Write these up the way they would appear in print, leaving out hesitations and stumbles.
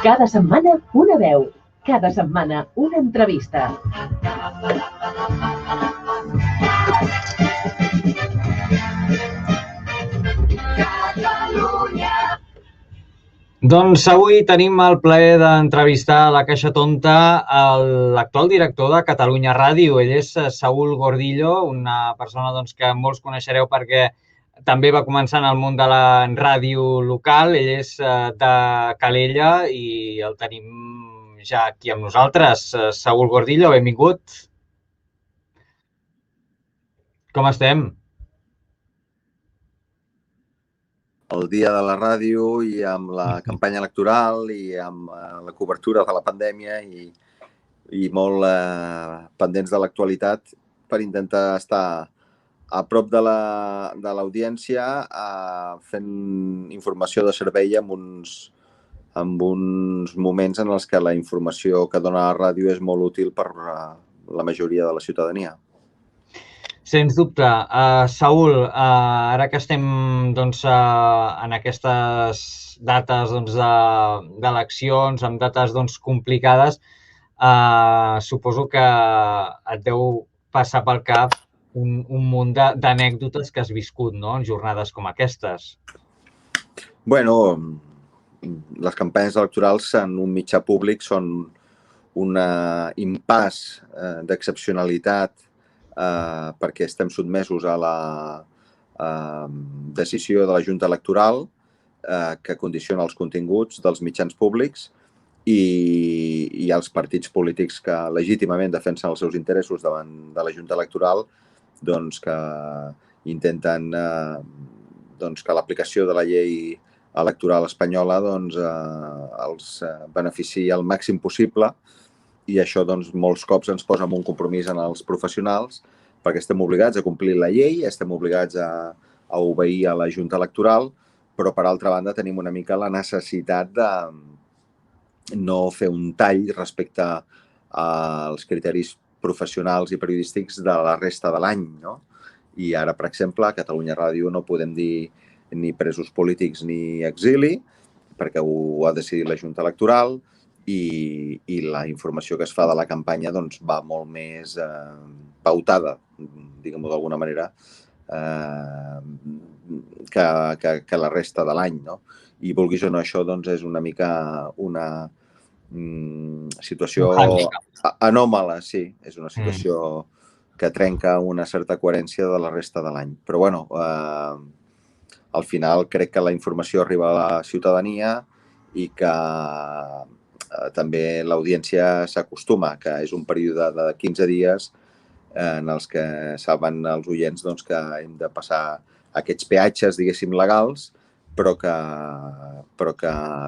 Cada setmana una veu, cada setmana una entrevista. Doncs avui tenim el plaer d'entrevistar a la Caixa Tonta l'actual director de Catalunya Ràdio. Ell és Saúl Gordillo, una persona que molts coneixereu perquè també va començar en el món de la ràdio local. Ell és de Calella i el tenim ja aquí amb nosaltres. Saúl Gordillo, benvingut. Com estem? El dia de la ràdio i amb la campanya electoral i amb la cobertura de la pandèmia i molt pendents de l'actualitat per intentar estar a prop de l'audiència fent informació de servei en uns moments en els que la informació que dona la ràdio és molt útil per la majoria de la ciutadania. Sens dubte. Saúl, ara que estem en aquestes dates d'eleccions, amb dates complicades, suposo que et deu passar pel cap un munt d'anècdotes que has viscut, no?, en jornades com aquestes. Bueno, les campanyes electorals en un mitjà públic són un impàs d'excepcionalitat perquè estem sotmesos a la decisió de la Junta Electoral que condiciona els continguts dels mitjans públics i els partits polítics que legítimament defensen els seus interessos davant de la Junta Electoral que intenten que l'aplicació de la llei electoral espanyola els beneficiï al màxim possible. I això, molts cops ens posa en un compromís en els professionals perquè estem obligats a complir la llei, estem obligats a obeir a la Junta Electoral, però, per altra banda, tenim una mica la necessitat de no fer un tall respecte als criteris professionals i periodístics de la resta de l'any, no? I ara, per exemple, a Catalunya Ràdio no podem dir ni presos polítics ni exili, perquè ho ha decidit la Junta Electoral, i la informació que es fa de la campanya va molt més pautada, diguem-ho d'alguna manera, que la resta de l'any, no? I vulguis o no, això és una mica una situació anòmala, sí, és una situació que trenca una certa coherència de la resta de l'any. Però, bueno, al final crec que la informació arriba a la ciutadania i que també l'audiència s'acostuma, que és un període de 15 dies en els que saben els oients que hem de passar aquests peatges, diguéssim, legals, però que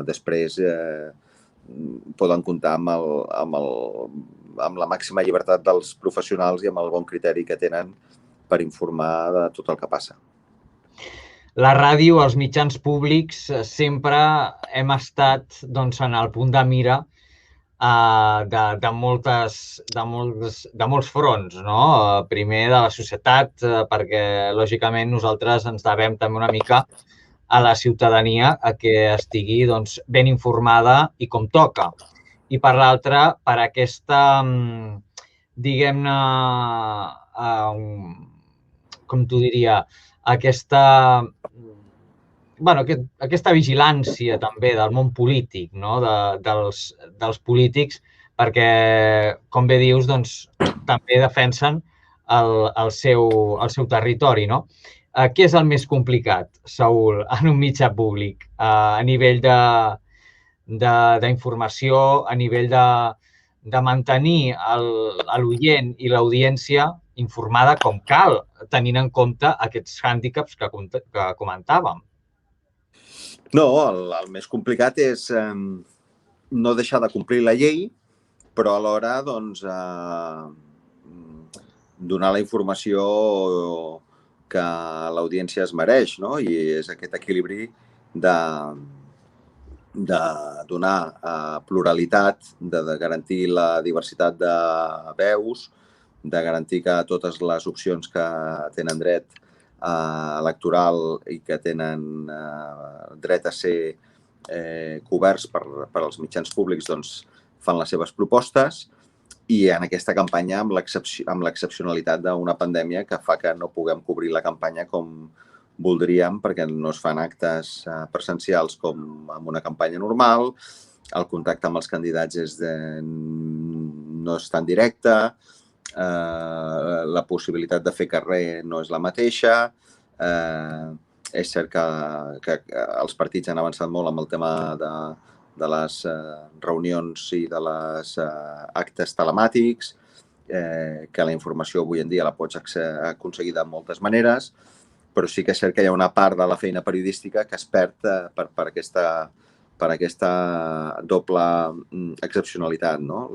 després poden comptar amb la màxima llibertat dels professionals i amb el bon criteri que tenen per informar de tot el que passa. La ràdio, els mitjans públics, sempre hem estat en el punt de mira de molts fronts, no? Primer de la societat, perquè lògicament nosaltres ens devem també una mica a la ciutadania a que estigui ben informada i com toca. I per l'altra, per aquesta, diguem-ne, com t'ho diria, aquesta vigilància també del món polític, no? dels polítics, perquè, com bé dius, també defensen el seu territori, no? Què és el més complicat, Saúl, en un mitjà públic? A nivell d'informació, a nivell de mantenir l'oient i l'audiència informada com cal, tenint en compte aquests hàndicaps que comentàvem. No, el més complicat és no deixar de complir la llei, però alhora donar la informació que l'audiència es mereix, no? I és aquest equilibri de donar pluralitat, de garantir la diversitat de veus, de garantir que totes les opcions que tenen dret electoral i que tenen dret a ser coberts per als mitjans públics, doncs fan les seves propostes, i en aquesta campanya amb l'excepcionalitat d'una pandèmia que fa que no puguem cobrir la campanya com voldríem, perquè no es fan actes presencials com en una campanya normal, el contacte amb els candidats no és tan directe, la possibilitat de fer carrer no és la mateixa. És cert que els partits han avançat molt amb el tema de les reunions i de les actes telemàtics, que la informació avui en dia la pots aconseguir de moltes maneres, però sí que és cert que hi ha una part de la feina periodística que es perd per aquesta doble excepcionalitat, no?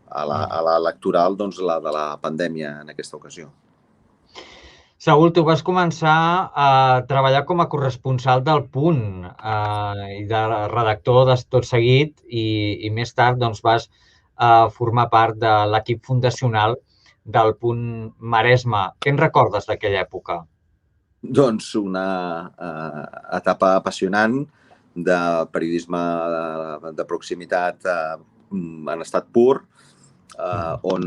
A l'electoral, doncs la de la pandèmia en aquesta ocasió. Saúl, tu vas començar a treballar com a corresponsal del Punt i de redactor de Tot Seguit i més tard doncs, vas formar part de l'equip fundacional del Punt Maresme. Què en recordes d'aquella època? Doncs una etapa apassionant de periodisme de proximitat en estat pur, on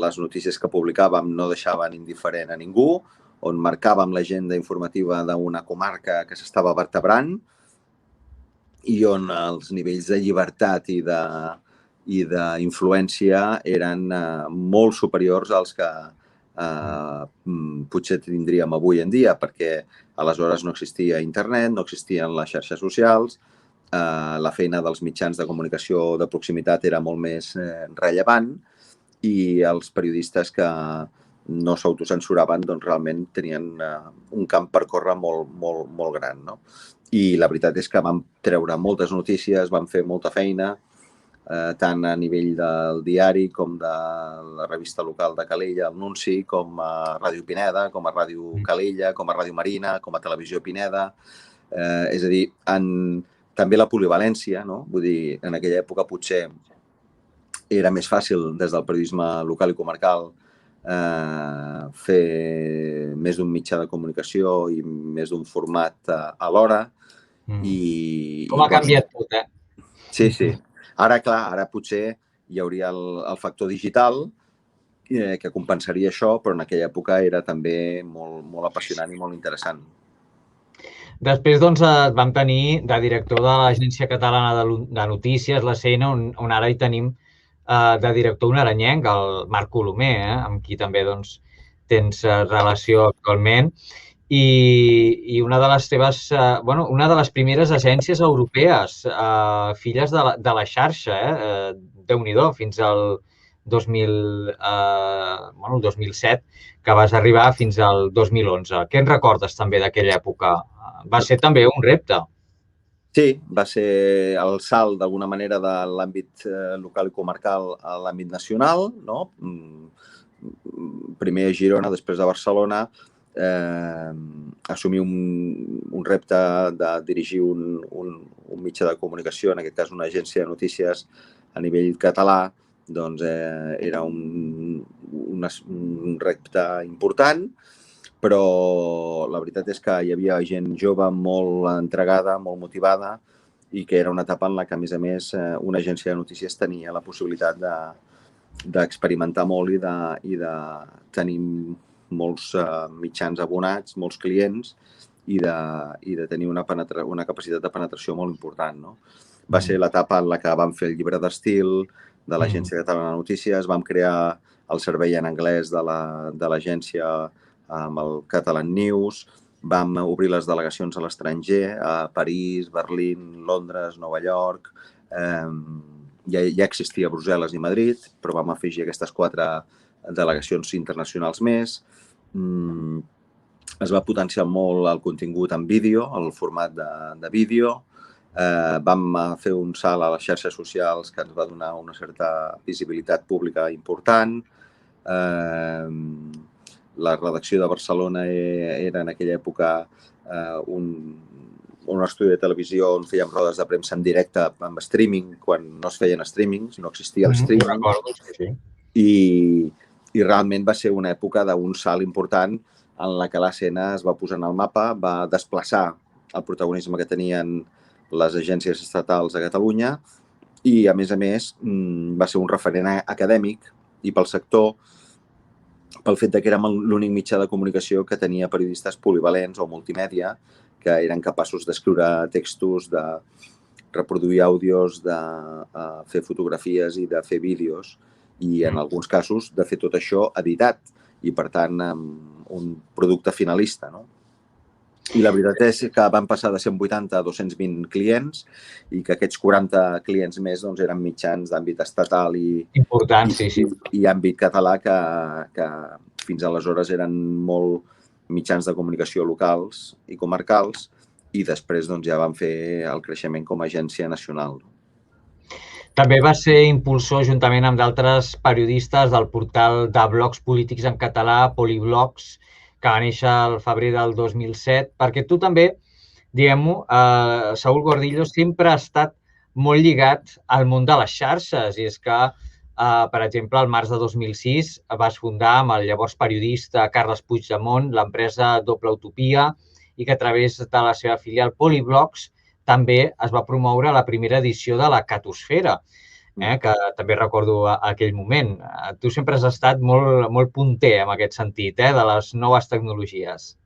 les notícies que publicàvem no deixaven indiferent a ningú, on marcàvem l'agenda informativa d'una comarca que s'estava vertebrant i on els nivells de llibertat i d'influència eren molt superiors als que potser tindríem avui en dia, perquè aleshores no existia internet, no existien les xarxes socials, la feina dels mitjans de comunicació de proximitat era molt més rellevant i els periodistes que no s'autocensuraven doncs realment tenien un camp per córrer molt gran, no? I la veritat és que vam treure moltes notícies, vam fer molta feina, tant a nivell del diari com de la revista local de Calella, el Nunci, com a Ràdio Pineda, com a Ràdio Calella, com a Ràdio Marina, com a Televisió Pineda. És a dir, també la polivalència, no? Vull dir, en aquella època potser era més fàcil des del periodisme local i comarcal fer més d'un mitjà de comunicació i més d'un format alhora. Com ha canviat tot, eh? Sí, sí. Ara, clar, ara potser hi hauria el factor digital que compensaria això, però en aquella època era també molt apassionant i molt interessant. Després, doncs, et vam tenir de director de l'Agència Catalana de Notícies, l'ACN, on ara hi tenim de director un aranyenc, el Marc Colomer, amb qui també doncs, tens relació actualment. I una de les teves, una de les primeres agències europees, filles de la xarxa, Déu-n'hi-do, fins al 2007, que vas arribar fins al 2011. Què en recordes també d'aquella època? Va ser també un repte. Sí, va ser el salt d'alguna manera de l'àmbit local i comarcal a l'àmbit nacional, no? Primer a Girona, després a Barcelona, assumir un repte de dirigir un mitjà de comunicació, en aquest cas una agència de notícies a nivell català, doncs era un repte important, però la veritat és que hi havia gent jove molt entregada, molt motivada i que era una etapa en la que, a més, una agència de notícies tenia la possibilitat d'experimentar molt i de tenir molts mitjans abonats, molts clients i de tenir una capacitat de penetració molt important, no? Va ser l'etapa en la que vam fer el llibre d'estil de l'Agència Catalana de Notícies, vam crear el servei en anglès de l'agència amb el Catalan News, vam obrir les delegacions a l'estranger, a París, Berlín, Londres, Nova York, ja existia Brussel·les i Madrid, però vam afegir aquestes 4 delegacions internacionals més. Es va potenciar molt el contingut en vídeo, el format de vídeo. Vam fer un salt a les xarxes socials que ens va donar una certa visibilitat pública important. La redacció de Barcelona era en aquella època un estudi de televisió on fèiem rodes de premsa en directe amb streaming, quan no es feien streamings, no existia el streaming. I realment va ser una època d'un salt important en la que l'ACN es va posar en el mapa, va desplaçar el protagonisme que tenien les agències estatals a Catalunya i, a més, va ser un referent acadèmic i pel sector, pel fet que érem l'únic mitjà de comunicació que tenia periodistes polivalents o multimèdia que eren capaços d'escriure textos, de reproduir àudios, de fer fotografies i de fer vídeos i, en alguns casos, de fer tot això editat i, per tant, un producte finalista, no? I la veritat és que van passar de 180 a 220 clients i que aquests 40 clients més eren mitjans d'àmbit estatal i àmbit català que fins aleshores eren molt mitjans de comunicació locals i comarcals i després ja van fer el creixement com a agència nacional. També va ser impulsor, juntament amb d'altres periodistes, del portal de blogs polítics en català, Poliblogs, que va néixer al febrer del 2007, perquè tu també, diguem-ho, Saúl Gordillo sempre ha estat molt lligat al món de les xarxes i és que, per exemple, al març de 2006 vas fundar amb el llavors periodista Carles Puigdemont l'empresa Doble Utopia i que a través de la seva filial Poliblogs també es va promoure la primera edició de la Catosfera, que també recordo aquell moment. Tu sempre has estat molt punter en aquest sentit, de les noves tecnologies.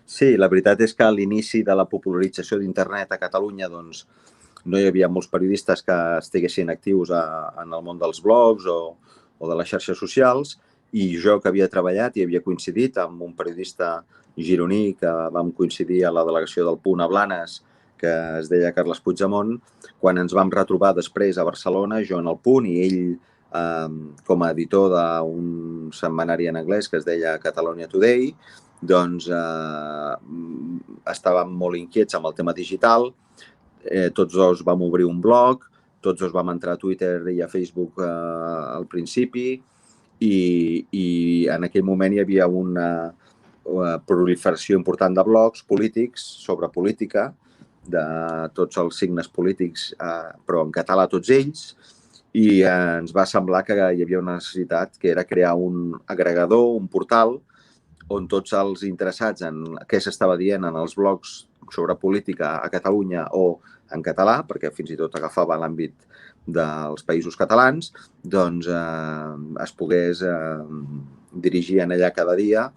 Sí, la veritat és que a l'inici de la popularització d'internet a Catalunya no hi havia molts periodistes que estiguessin actius en el món dels blogs o de les xarxes socials i jo, que havia treballat i havia coincidit amb un periodista gironí que vam coincidir a la delegació del Punt a Blanes, que es deia Carles Puigdemont, quan ens vam retrobar després a Barcelona, jo en el Punt i ell com a editor d'un setmanari en anglès que es deia Catalonia Today, doncs estàvem molt inquiets amb el tema digital, tots dos vam obrir un blog, tots dos vam entrar a Twitter i a Facebook al principi i en aquell moment hi havia una proliferació important de blogs polítics sobre política, de tots els signes polítics, però en català tots ells, i ens va semblar que hi havia una necessitat que era crear un agregador, un portal, on tots els interessats en què s'estava dient en els blogs sobre política a Catalunya o en català, perquè fins i tot agafava l'àmbit dels països catalans, doncs es pogués dirigir en allà cada dia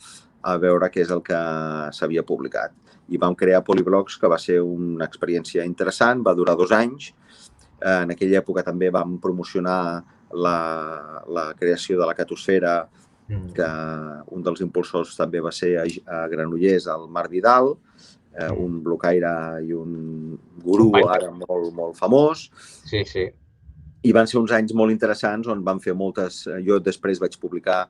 a veure què és el que s'havia publicat. I vam crear Poliblogs, que va ser una experiència interessant, va durar 2 anys. En aquella època també vam promocionar la creació de la Catosfera, que un dels impulsors també va ser a Granollers, el Marc Vidal, un blocaire i un gurú ara molt famós. Sí, sí. I van ser uns anys molt interessants on vam fer moltes... Jo després vaig publicar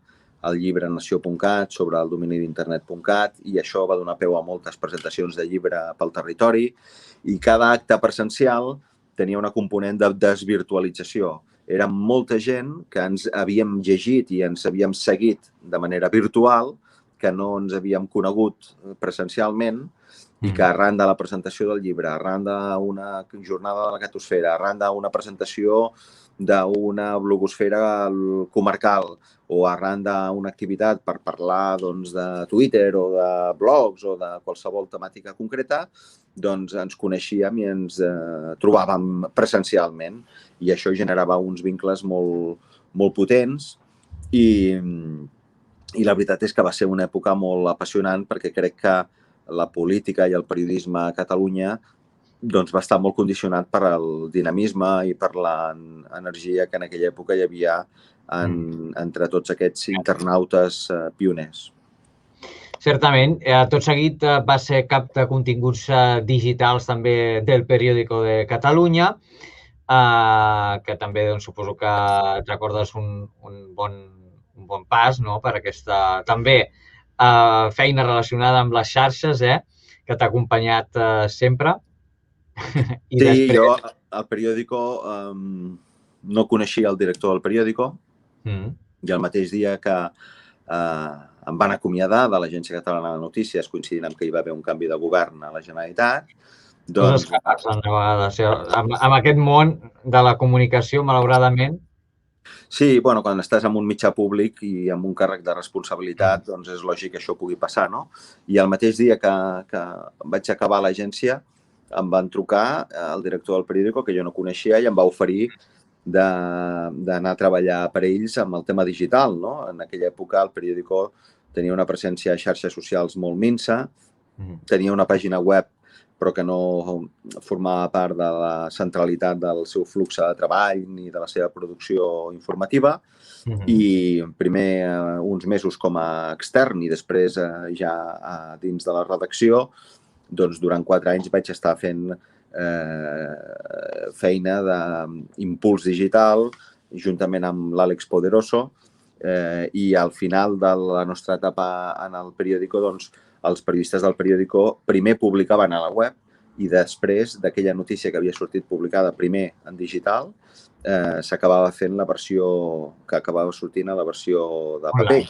el llibre Nació.cat sobre el domini d'internet.cat i això va donar peu a moltes presentacions de llibre pel territori i cada acte presencial tenia una component de desvirtualització. Era molta gent que ens havíem llegit i ens havíem seguit de manera virtual, que no ens havíem conegut presencialment i que arran de la presentació del llibre, arran d'una jornada de la Catosfera, arran d'una presentació d'una blogosfera comarcal o arran d'una activitat per parlar de Twitter o de blogs o de qualsevol temàtica concreta, doncs ens coneixíem i ens trobàvem presencialment i això generava uns vincles molt potents i la veritat és que va ser una època molt apassionant perquè crec que la política i el periodisme a Catalunya doncs va estar molt condicionat per el dinamisme i per l'energia que en aquella època hi havia entre tots aquests internautes pioners. Certament. Tot seguit va ser cap de continguts digitals també del Periódico de Catalunya, que també suposo que et recordes un bon pas per aquesta també feina relacionada amb les xarxes, que t'ha acompanyat sempre. Sí, jo al Periódico no coneixia el director del Periódico i el mateix dia que em van acomiadar de l'Agència Catalana de Notícies, coincidint amb que hi va haver un canvi de govern a la Generalitat. Coses que passen a vegades. Amb aquest món de la comunicació, malauradament. Sí, bueno, quan estàs en un mitjà públic i amb un càrrec de responsabilitat, doncs és lògic que això pugui passar, no? I el mateix dia que vaig acabar l'agència, em van trucar el director del periòdico, que jo no coneixia, i em va oferir d'anar a treballar per ells amb el tema digital, no? En aquella època el periòdico tenia una presència a xarxes socials molt minsa, tenia una pàgina web però que no formava part de la centralitat del seu flux de treball ni de la seva producció informativa. I primer uns mesos com a extern i després ja dins de la redacció, doncs durant 4 anys vaig estar fent feina d'impuls digital juntament amb l'Àlex Poderoso i al final de la nostra etapa en el periòdico, doncs els periodistes del periòdico primer publicaven a la web i després d'aquella notícia que havia sortit publicada primer en digital s'acabava fent la versió que acabava sortint a la versió de paper.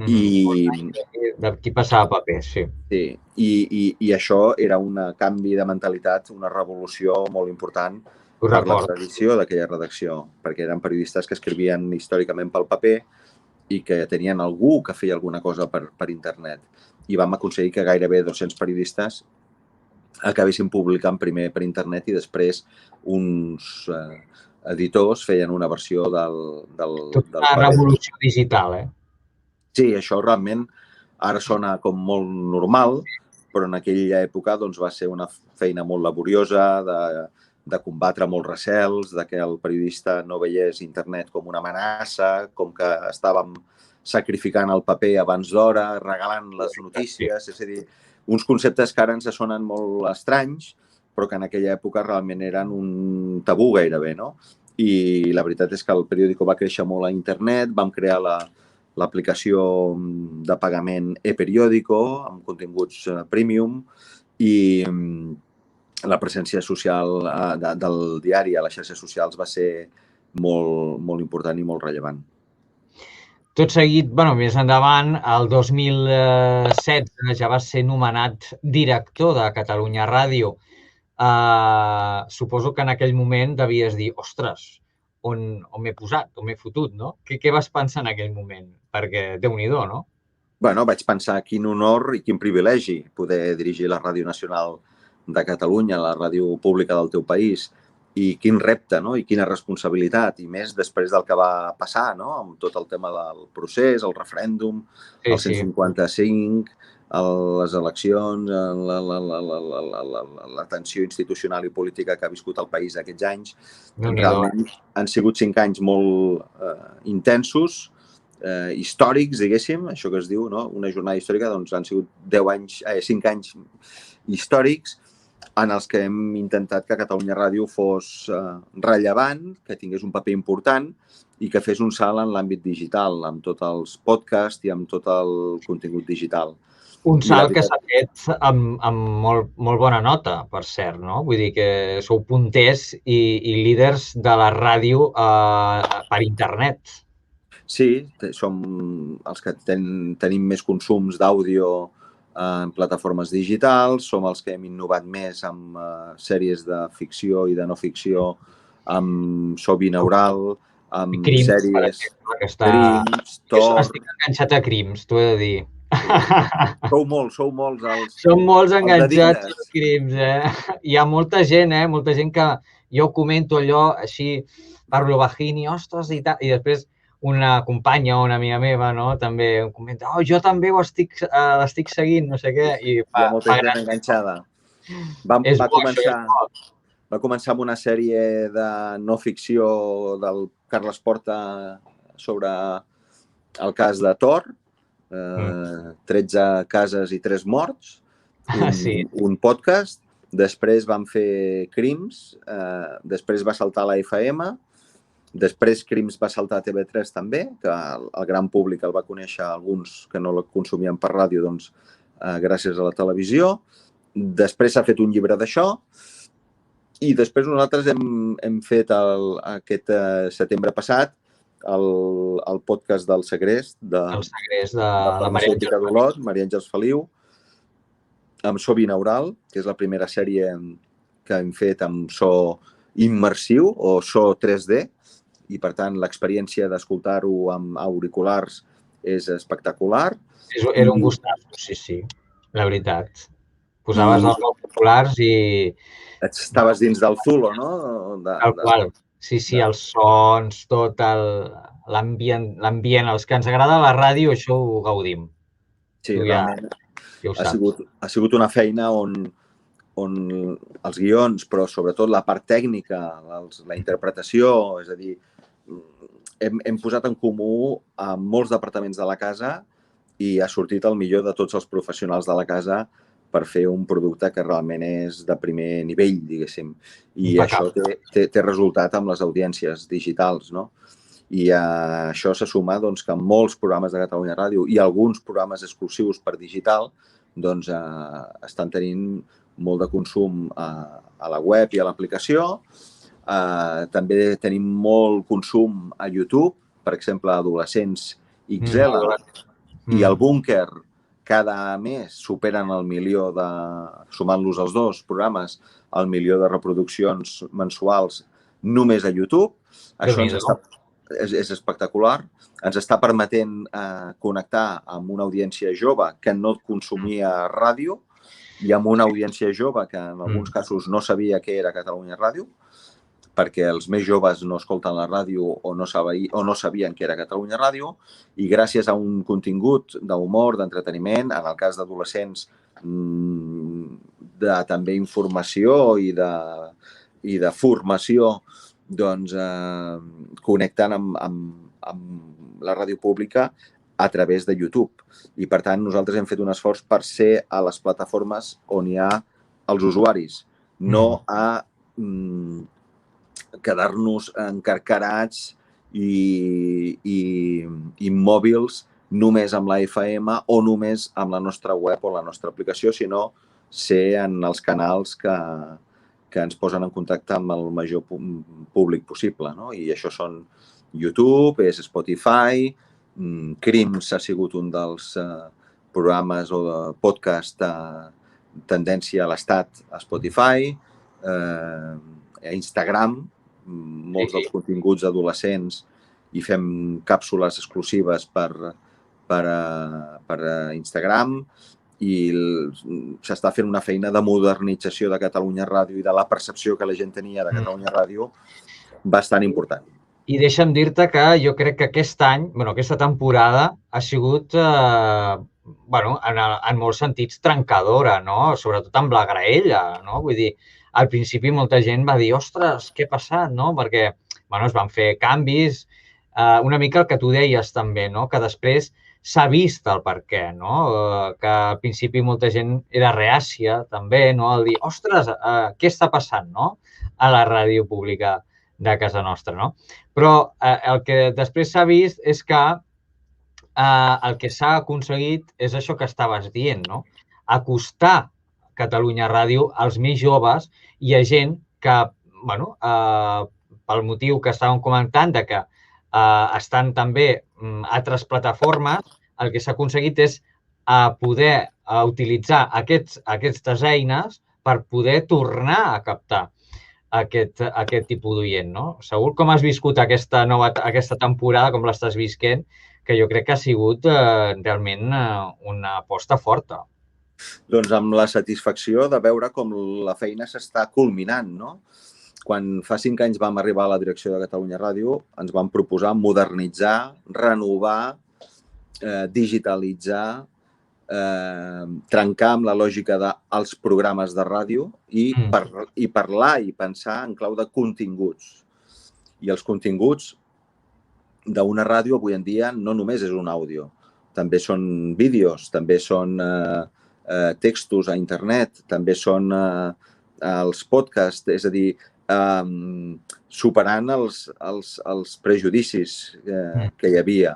Qui passava paper, sí. Sí, i això era un canvi de mentalitat, una revolució molt important per la tradició d'aquella redacció, perquè eren periodistes que escrivien històricament pel paper i que tenien algú que feia alguna cosa per internet. I vam aconseguir que gairebé 200 periodistes acabessin publicant primer per internet i després uns editors feien una versió del Tota una revolució digital, Sí, això realment ara sona com molt normal, però en aquella època doncs, va ser una feina molt laboriosa, de combatre molts recels, de que el periodista no veiés internet com una amenaça, com que estàvem sacrificant el paper abans d'hora, regalant les notícies, és a dir, uns conceptes que ara ens sonen molt estranys, però que en aquella època realment eren un tabú gairebé, no? I la veritat és que el periòdico va créixer molt a internet, vam crear l'aplicació de pagament ePeriódico amb continguts premium i la presència social del diari a les xarxes socials va ser molt, molt important i molt rellevant. Tot seguit, més endavant, el 2016 ja vas ser nomenat director de Catalunya Ràdio. Suposo que en aquell moment devies dir, ostres, on m'he posat, on m'he fotut, no? Què vas pensar en aquell moment? Perquè Déu-n'hi-do, no? Bueno, vaig pensar quin honor i quin privilegi poder dirigir la Ràdio Nacional de Catalunya, la ràdio pública del teu país, i quin repte, no? I quina responsabilitat, i més després del que va passar, no? Amb tot el tema del procés, el referèndum, el 155, les eleccions, la tensió institucional i política que ha viscut el país aquests anys. Realment han sigut 5 anys molt intensos, històrics, diguéssim, això que es diu, no? Una jornada històrica, doncs han sigut 5 anys històrics en els que hem intentat que Catalunya Ràdio fos rellevant, que tingués un paper important i que fes un salt en l'àmbit digital, amb tots els podcasts i amb tot el contingut digital. Un salt que s'ha fet amb molt bona nota, per cert, no? Vull dir que sou punters i líders de la ràdio per internet. Sí, som els que tenim més consums d'àudio en plataformes digitals, som els que hem innovat més amb sèries de ficció i de no ficció, amb so binaural, amb sèries... Crims, Tor... Estic enganxat a Crims, t'ho he de dir. Sou molts els... Som molts enganxats als Crims, Hi ha molta gent, molta gent que jo comento allò així, parlo bajini, ostres, i tal, i després una companya o una amiga meva, no?, també em comenta, jo també l'estic seguint, no sé què, i fa gràcia. Enganxada. Va començar amb una sèrie de no ficció del Carles Porta sobre el cas de Tor, 13 cases i 3 morts, un podcast, després van fer Crims, després va saltar a la FM, després Crims va saltar a TV3 també, que el gran públic el va conèixer, alguns que no la consumien per ràdio, doncs gràcies a la televisió. Després s'ha fet un llibre d'això i després nosaltres hem fet aquest setembre passat el podcast del Segrest de la Maria Àngels Feliu, amb so binaural, que és la primera sèrie que hem fet amb so immersiu o so 3D, i per tant l'experiència d'escoltar-ho amb auriculars és espectacular. Era un gustazo, sí, la veritat. Posaves els Jocs Populars i... Estaves dins del Zulo, no? Tal qual. Sí, els sons, tot l'ambient, els que ens agrada la ràdio, això ho gaudim. Sí, realment ja ho saps. Ha sigut una feina on els guions, però sobretot la part tècnica, la interpretació, és a dir, hem posat en comú a molts departaments de la casa i ha sortit el millor de tots els professionals de la casa per fer un producte que realment és de primer nivell, diguéssim. I això té resultat amb les audiències digitals, no? I això se suma doncs, que molts programes de Catalunya Ràdio i alguns programes exclusius per digital doncs, estan tenint molt de consum a la web i a l'aplicació. També tenim molt consum a YouTube, per exemple, Adolescents XL i el Búnquer cada mes superen el milió sumant-los els dos programes, el milió de reproduccions mensuals només a YouTube. Això és espectacular. Ens està permetent connectar amb una audiència jove que no consumia ràdio i amb una audiència jove que en alguns casos no sabia què era Catalunya Ràdio, perquè els més joves no escolten la ràdio o no sabien què era Catalunya Ràdio, i gràcies a un contingut d'humor, d'entreteniment, en el cas d'adolescents, de també informació i de formació, doncs connectant amb la ràdio pública a través de YouTube. I, per tant, nosaltres hem fet un esforç per ser a les plataformes on hi ha els usuaris, no a quedar-nos encarcarats i immòbils només amb la FM o només amb la nostra web o la nostra aplicació, sinó ser en els canals que ens posen en contacte amb el major públic possible, no? I això són YouTube, és Spotify, Crims ha sigut un dels programes o de podcast tendència a l'estat a Spotify, a Instagram, molts dels continguts adolescents i fem càpsules exclusives per Instagram i s'està fent una feina de modernització de Catalunya Ràdio i de la percepció que la gent tenia de Catalunya Ràdio bastant important. I deixa'm dir-te que jo crec que aquest any, aquesta temporada, ha sigut, en molts sentits, trencadora, no? Sobretot amb la graella, no? Vull dir, al principi molta gent va dir, ostres, què ha passat, no? Perquè, es van fer canvis, una mica el que tu deies també, no? Que després s'ha vist el per què, no? Que al principi molta gent era reàcia també, no? Al dir, ostres, què està passant, no? A la ràdio pública de casa nostra, no? Però el que després s'ha vist és que el que s'ha aconseguit és això que estaves dient, no? Acostar Catalunya Ràdio als més joves i a gent que, pel motiu que estàvem comentant, de que estan també a altres plataformes, el que s'ha aconseguit és poder utilitzar aquestes eines per poder tornar a captar aquest tipus d'oient, no? Segur com has viscut aquesta temporada, com l'estàs visquent, que jo crec que ha sigut realment una aposta forta. Doncs amb la satisfacció de veure com la feina s'està culminant, no? Quan fa 5 anys vam arribar a la direcció de Catalunya Ràdio, ens vam proposar modernitzar, renovar, digitalitzar, trencar amb la lògica dels programes de ràdio i parlar i pensar en clau de continguts. I els continguts d'una ràdio avui en dia no només és un àudio, també són vídeos, també són textos a internet, també són els podcasts, és a dir, superant els prejudicis que hi havia.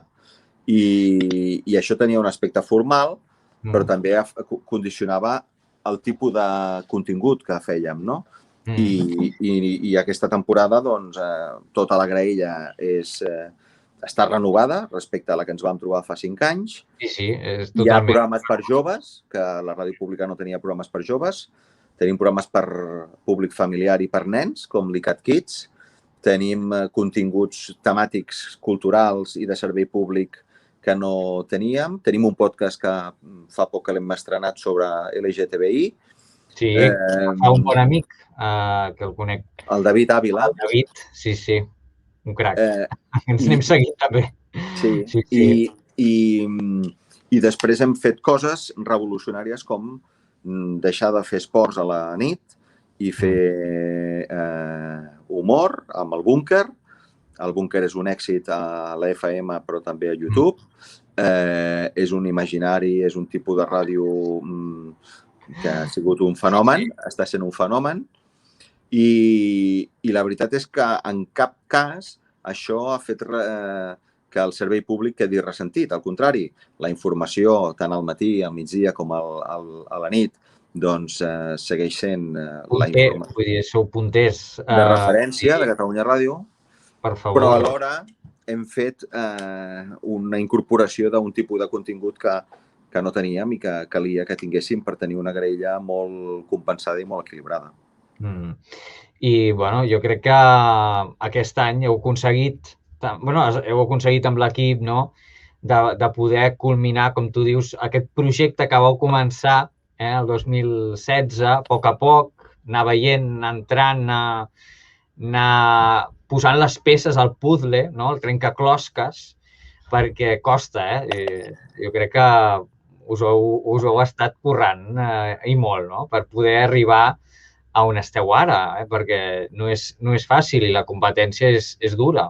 I això tenia un aspecte formal, però també condicionava el tipus de contingut que fèiem, no? I aquesta temporada, doncs, tota la graella està renovada respecte a la que ens vam trobar fa 5 anys. Sí, és totalment. Hi ha programes per joves, que la ràdio pública no tenia programes per joves. Tenim programes per públic familiar i per nens, com l'ICAT Kids. Tenim continguts temàtics culturals i de servei públic que no teníem. Tenim un podcast que fa poc que l'hem estrenat sobre LGTBI Sí, fa un bon amic, que el conec. El David Ávila. El David, sí, un crac. Ens I- anem seguint també. Sí, Sí. i després hem fet coses revolucionàries com deixar de fer esports a la nit i fer humor amb el Búnquer. El Búnquer és un èxit a la FM, però també a YouTube. És un imaginari, és un tipus de ràdio que ha sigut un fenomen, està sent un fenomen. I la veritat és que en cap cas això ha fet que el servei públic quedi ressentit. Al contrari, la informació, tant al matí, al migdia com a la nit, doncs segueix sent la informació. Vull dir, sou punters. De referència de Catalunya Ràdio. Per favor. Però alhora hem fet una incorporació d'un tipus de contingut que no teníem i que calia que tinguéssim per tenir una graella molt compensada i molt equilibrada. I, bueno, jo crec que aquest any heu aconseguit amb l'equip, no?, de poder culminar, com tu dius, aquest projecte que vau començar el 2016, a poc, anar veient, anar entrant, anar posant les peces al puzzle, no?, el trencaclosques, perquè costa, Jo crec que us heu estat currant i molt, no?, per poder arribar a on esteu ara, perquè no és fàcil i la competència és dura.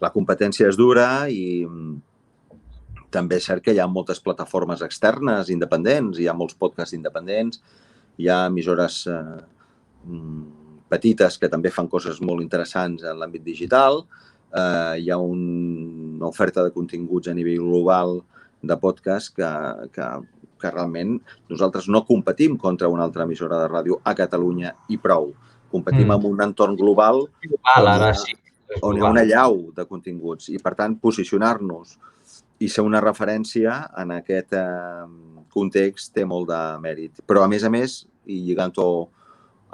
La competència és dura i també és cert que hi ha moltes plataformes externes independents, hi ha molts podcasts independents, hi ha emissores petites que també fan coses molt interessants en l'àmbit digital, hi ha una oferta de continguts a nivell global de podcast que realment nosaltres no competim contra una altra emissora de ràdio a Catalunya i prou. Competim en un entorn global on hi ha una llau de continguts i, per tant, posicionar-nos i ser una referència en aquest context té molt de mèrit. Però, a més, i lligant-ho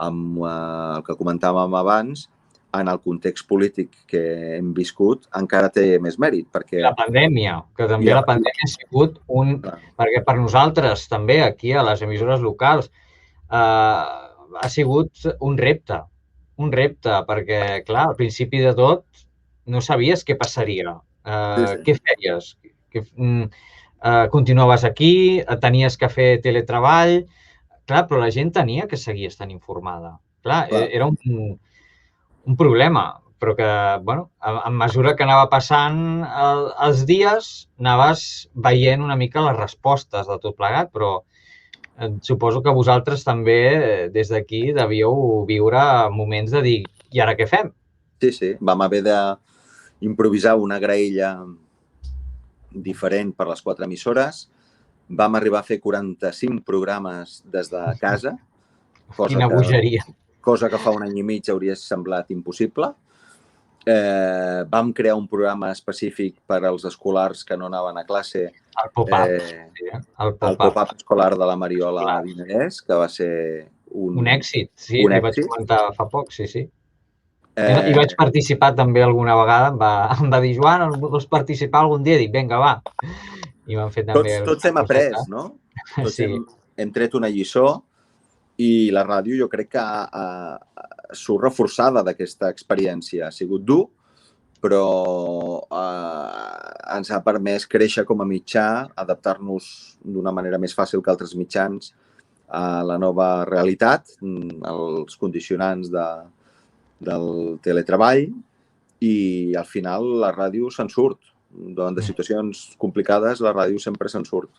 amb el que comentàvem abans, en el context polític que hem viscut encara té més mèrit. Perquè la pandèmia, que també la pandèmia ha sigut perquè per nosaltres també aquí a les emissores locals ha sigut un repte, perquè, clar, al principi de tot no sabies què passaria, què feies, continuaves aquí, tenies que fer teletreball, clar, però la gent tenia que seguir estant informada. Clar, era un problema, però que, bueno, a mesura que anava passant els dies, anaves veient una mica les respostes de tot plegat, però suposo que vosaltres també, des d'aquí, devíeu viure moments de dir, i ara què fem? Sí. Vam haver d'improvisar una graella diferent per les 4 emissores. Vam arribar a fer 45 programes des de casa. Quina bogeria. Cosa que fa un any i mig hauria semblat impossible. Vam crear un programa específic per als escolars que no anaven a classe. El pop-up. El pop-up escolar de la Mariola Dinarès, que va ser un èxit. Sí, li vaig comentar fa poc, sí. I vaig participar també alguna vegada, em va dir, Joan, vols participar algun dia? Dic, vinga, va. I m'han fet també... Tots hem après, no? Tots hem tret una lliçó i la ràdio jo crec que surt reforçada d'aquesta experiència. Ha sigut dur, però ens ha permès créixer com a mitjà, adaptar-nos d'una manera més fàcil que altres mitjans a la nova realitat, als condicionants del teletreball, i al final la ràdio se'n surt. Davant de situacions complicades, la ràdio sempre se'n surt.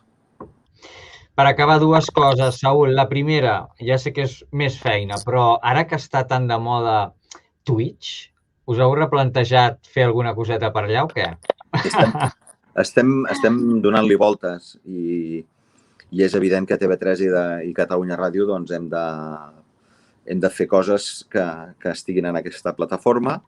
Per acabar, 2 coses, Saúl. La primera, ja sé que és més feina, però ara que està tan de moda Twitch, us heu replantejat fer alguna coseta per allà o què? Estem donant-li voltes i és evident que TV3 i Catalunya Ràdio doncs hem de fer coses que estiguin en aquesta plataforma,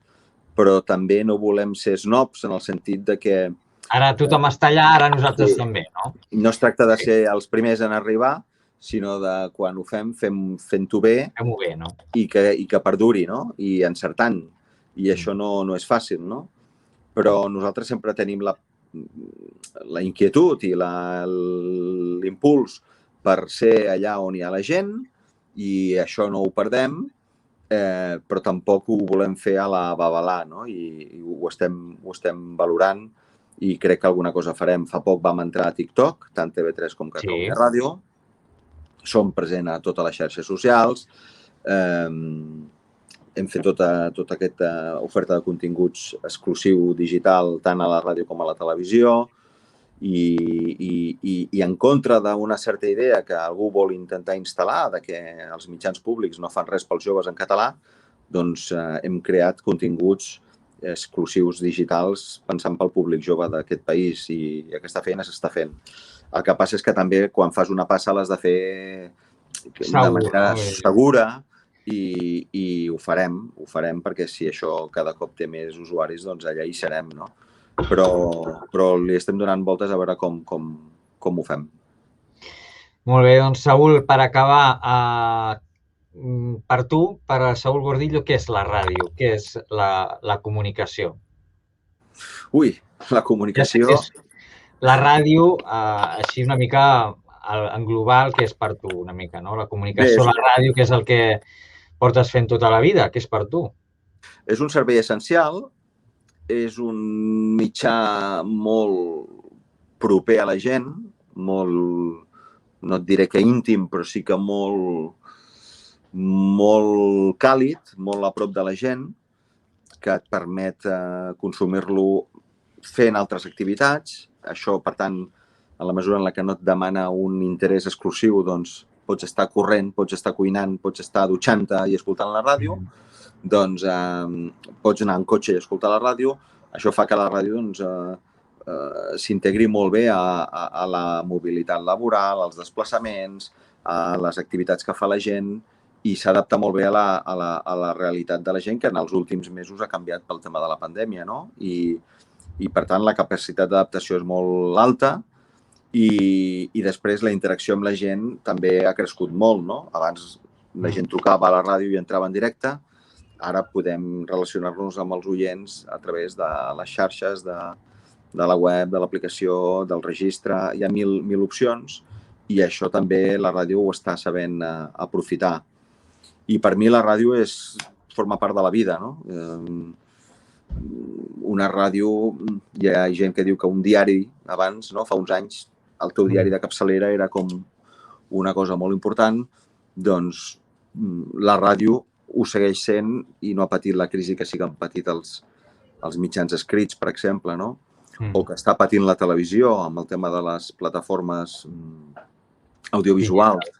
però també no volem ser snobs en el sentit de que... Ara tothom està allà, ara nosaltres també, no? No es tracta de ser els primers en arribar, sinó de quan ho fent-ho bé, fem-ho bé, no? I que perduri, no? I encertant. I això no és fàcil, no? Però nosaltres sempre tenim la inquietud i l'impuls per ser allà on hi ha la gent i això no ho perdem, però tampoc ho volem fer a la babalà, no? I ho estem valorant i crec que alguna cosa farem. Fa poc vam entrar a TikTok, tant TV3 com Catalunya Ràdio. Som present a totes les xarxes socials. Hem fet tota aquesta oferta de continguts exclusiu digital tant a la ràdio com a la televisió. I en contra d'una certa idea que algú vol intentar instal·lar de que els mitjans públics no fan res pels joves en català, doncs hem creat continguts exclusius digitals pensant pel públic jove d'aquest país i aquesta feina s'està fent. El que passa és que també quan fas una passa l'has de fer de manera segura i ho farem perquè si això cada cop té més usuaris, doncs allà hi serem, no? Però li estem donant voltes a veure com ho fem. Molt bé, doncs Saúl, per acabar, per tu, per a Saúl Gordillo, què és la ràdio? Què és la comunicació? Ui, la comunicació... La ràdio, així una mica en global, què és per tu una mica, no? La comunicació, la ràdio, què és el que portes fent tota la vida? Què és per tu? És un servei essencial, és un mitjà molt proper a la gent, molt, no et diré que íntim, però sí que molt càlid, molt a prop de la gent, que et permet consumir-lo fent altres activitats. Això, per tant, en la mesura en la que no et demana un interès exclusiu, doncs pots estar corrent, pots estar cuinant, pots estar dutxant-te i escoltant la ràdio, doncs pots anar en cotxe i escoltar la ràdio. Això fa que la ràdio s'integri molt bé a la mobilitat laboral, als desplaçaments, a les activitats que fa la gent i s'adapta molt bé a la realitat de la gent que en els últims mesos ha canviat pel tema de la pandèmia, no? I per tant, la capacitat d'adaptació és molt alta i després la interacció amb la gent també ha crescut molt, no? Abans la gent trucava a la ràdio i entrava en directe. Ara podem relacionar-nos amb els oients a través de les xarxes, de la web, de l'aplicació, del registre. Hi ha mil opcions i això també la ràdio ho està sabent aprofitar. I per mi la ràdio forma part de la vida, no? Una ràdio, hi ha gent que diu que un diari abans, no? Fa uns anys, el teu diari de capçalera era com una cosa molt important, doncs la ràdio ho segueix sent i no ha patit la crisi que sí que han patit els mitjans escrits, per exemple, no? O que està patint la televisió amb el tema de les plataformes audiovisuals.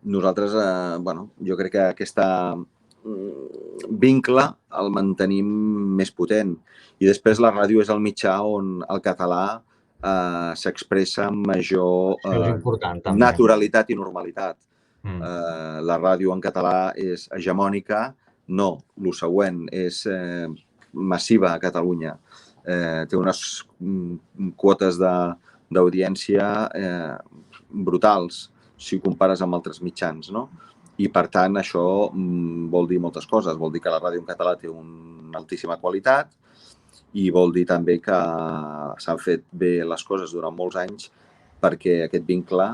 Nosaltres, jo crec que aquest vincle el mantenim més potent. I després la ràdio és el mitjà on el català s'expressa amb major naturalitat i normalitat. La ràdio en català és hegemònica, no, el següent és massiva a Catalunya. Té unes quotes d'audiència brutals si ho compares amb altres mitjans, no? I per tant això vol dir moltes coses. Vol dir que la ràdio en català té una altíssima qualitat i vol dir també que s'han fet bé les coses durant molts anys perquè aquest vincle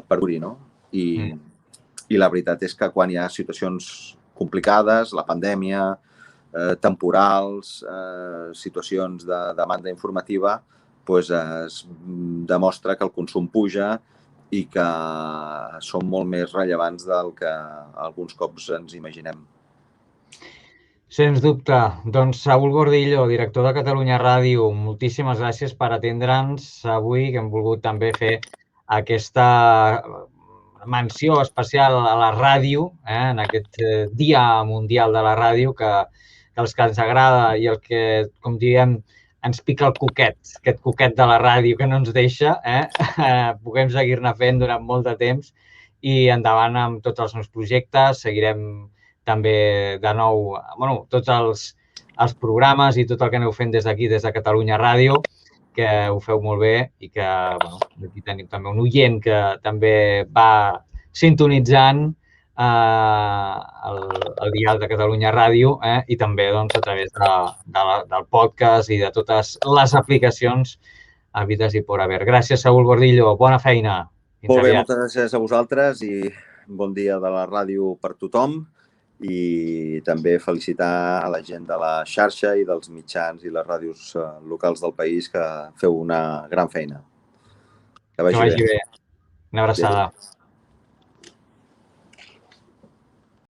perduri, no? I la veritat és que quan hi ha situacions complicades, la pandèmia, temporals, situacions de demanda informativa, doncs es demostra que el consum puja i que són molt més rellevants del que alguns cops ens imaginem. Sens dubte. Doncs Saúl Gordillo, director de Catalunya Ràdio, moltíssimes gràcies per atendre'ns avui, que hem volgut també fer aquesta menció especial a la ràdio, en aquest Dia Mundial de la Ràdio, que els que ens agrada i el que, com diem, ens pica el coquet, aquest coquet de la ràdio que no ens deixa, puguem seguir-ne fent durant molt de temps i endavant amb tots els nous projectes. Seguirem també de nou tots els programes i tot el que aneu fent des d'aquí, des de Catalunya Ràdio, que ho feu molt bé i que aquí tenim també un oient que també va sintonitzant el dial de Catalunya Ràdio i també a través del podcast i de totes les aplicacions habides i por haver. Gràcies, Saúl Gordillo. Bona feina. Molt bé, moltes gràcies a vosaltres i bon dia de la ràdio per tothom i també felicitar a la gent de la xarxa i dels mitjans i les ràdios locals del país que feu una gran feina. Que vagi bé. Una abraçada.